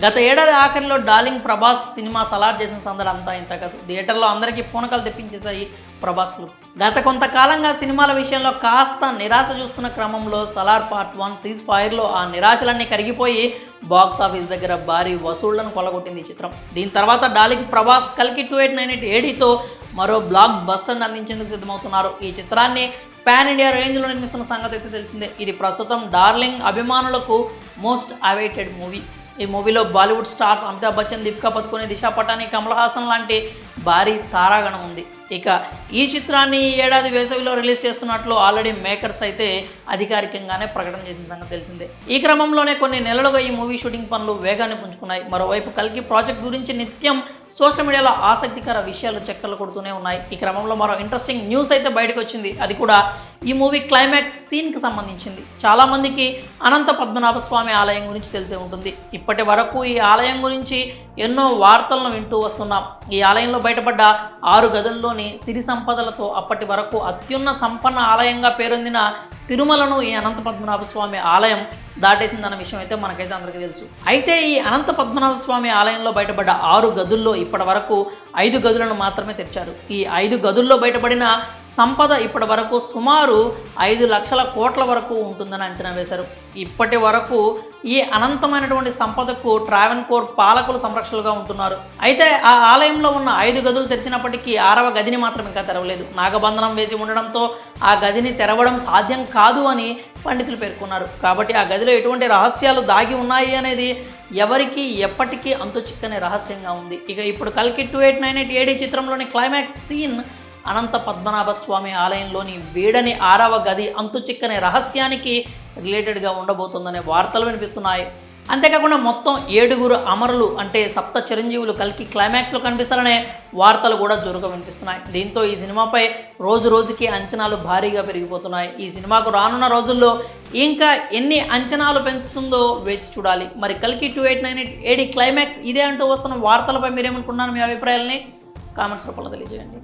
గత ఏడాది ఆఖరిలో డార్లింగ్ ప్రభాస్ సినిమా సలార్ చేసిన సందడి అంతా ఇంత కాదు. థియేటర్లో అందరికీ పూనకాలు తెప్పించేశాయి ప్రభాస్ లుక్స్. గత కొంతకాలంగా సినిమాల విషయంలో కాస్త నిరాశ చూస్తున్న క్రమంలో సలార్ పార్ట్ 1 సీజ్ ఫైర్లో ఆ నిరాశలన్నీ కరిగిపోయి బాక్స్ ఆఫీస్ దగ్గర భారీ వసూళ్లను కొల్లగొట్టింది ఈ చిత్రం. దీని తర్వాత డార్లింగ్ ప్రభాస్ కల్కి 2898 ఏడీతో మరో బ్లాక్ బస్టర్ని అందించేందుకు సిద్ధమవుతున్నారు. ఈ చిత్రాన్ని పాన్ ఇండియా రేంజ్లో నిర్మిస్తున్న సంగతి అయితే తెలిసిందే. ఇది ప్రస్తుతం డార్లింగ్ అభిమానులకు మోస్ట్ అవైటెడ్ మూవీ. ఈ మూవీలో బాలీవుడ్ స్టార్స్ అమితాబ్ బచ్చన్, దీపికా పదుకొనే, దిశా పటాని, కమల్ హాసన్ లాంటి భారీ తారాగణం ఉంది. ఇక ఈ చిత్రాన్ని ఈ ఏడాది వేసవిలో రిలీజ్ చేస్తున్నట్లు ఆల్రెడీ మేకర్స్ అయితే అధికారికంగానే ప్రకటన చేసిన సంగతి తెలిసిందే. ఈ క్రమంలోనే కొన్ని నెలలుగా ఈ మూవీ షూటింగ్ పనులు వేగాన్ని పుంజుకున్నాయి. మరోవైపు కల్కి ప్రాజెక్ట్ గురించి నిత్యం సోషల్ మీడియాలో ఆసక్తికర విషయాలు చక్కర్లు కొడుతూనే ఉన్నాయి. ఈ క్రమంలో మరో ఇంట్రెస్టింగ్ న్యూస్ అయితే బయటకు వచ్చింది. అది కూడా ఈ మూవీ క్లైమాక్స్ సీన్కి సంబంధించింది. చాలామందికి అనంత పద్మనాభ స్వామి ఆలయం గురించి తెలిసే ఉంటుంది. ఇప్పటి వరకు ఈ ఆలయం గురించి ఎన్నో వార్తలను వింటూ వస్తున్నాం. ఈ ఆలయంలో బయటపడ్డ 6 గదుల్లోని సిరి సంపదలతో అప్పటి వరకు అత్యున్న సంపన్న ఆలయంగా పేరొందిన తిరుమలను ఈ అనంత పద్మనాభ స్వామి ఆలయం దాటేసిందన్న విషయం అయితే మనకైతే అందరికీ తెలుసు. అయితే ఈ అనంత పద్మనాభ స్వామి ఆలయంలో బయటపడ్డ 6 గదుల్లో ఇప్పటి వరకు 5 గదులను మాత్రమే తెచ్చారు. ఈ 5 గదుల్లో బయటపడిన సంపద ఇప్పటి వరకు సుమారు 5 లక్షల కోట్ల వరకు ఉంటుందని అంచనా వేశారు. ఇప్పటి వరకు ఈ అనంతమైనటువంటి సంపదకు ట్రావెన్కోర్ పాలకులు సంరక్షకులుగా ఉంటున్నారు. అయితే ఆ ఆలయంలో ఉన్న 5 గదులు తెరిచినప్పటికీ 6వ గదిని మాత్రం ఇంకా తెరవలేదు. నాగబంధనం వేసి ఉండడంతో ఆ గదిని తెరవడం సాధ్యం కాదు అని పండితులు పేర్కొన్నారు. కాబట్టి ఆ గదిలో ఎటువంటి రహస్యాలు దాగి ఉన్నాయి అనేది ఎవరికి ఎప్పటికీ అంతు చిక్కని రహస్యంగా ఉంది. ఇక ఇప్పుడు కల్కి 2898 ఏడీ చిత్రంలోని క్లైమాక్స్ సీన్ అనంత పద్మనాభ స్వామి ఆలయంలోని వేడని 6వ గది అంతు చిక్కని రహస్యానికి రిలేటెడ్గా ఉండబోతుందనే వార్తలు వినిపిస్తున్నాయి. అంతేకాకుండా మొత్తం 7 అమరులు అంటే సప్త చిరంజీవులు కల్కి క్లైమాక్స్లో కనిపిస్తారనే వార్తలు కూడా జోరుగా వినిపిస్తున్నాయి. దీంతో ఈ సినిమాపై రోజు రోజుకి అంచనాలు భారీగా పెరిగిపోతున్నాయి. ఈ సినిమాకు రానున్న రోజుల్లో ఇంకా ఎన్ని అంచనాలు పెంచుతుందో వేచి చూడాలి. మరి కల్కి 2898 ఏడీ క్లైమాక్స్ ఇదే అంటూ వస్తున్న వార్తలపై మీరేమనుకున్నారు? మీ అభిప్రాయాలని కామెంట్స్ రూపంలో తెలియజేయండి.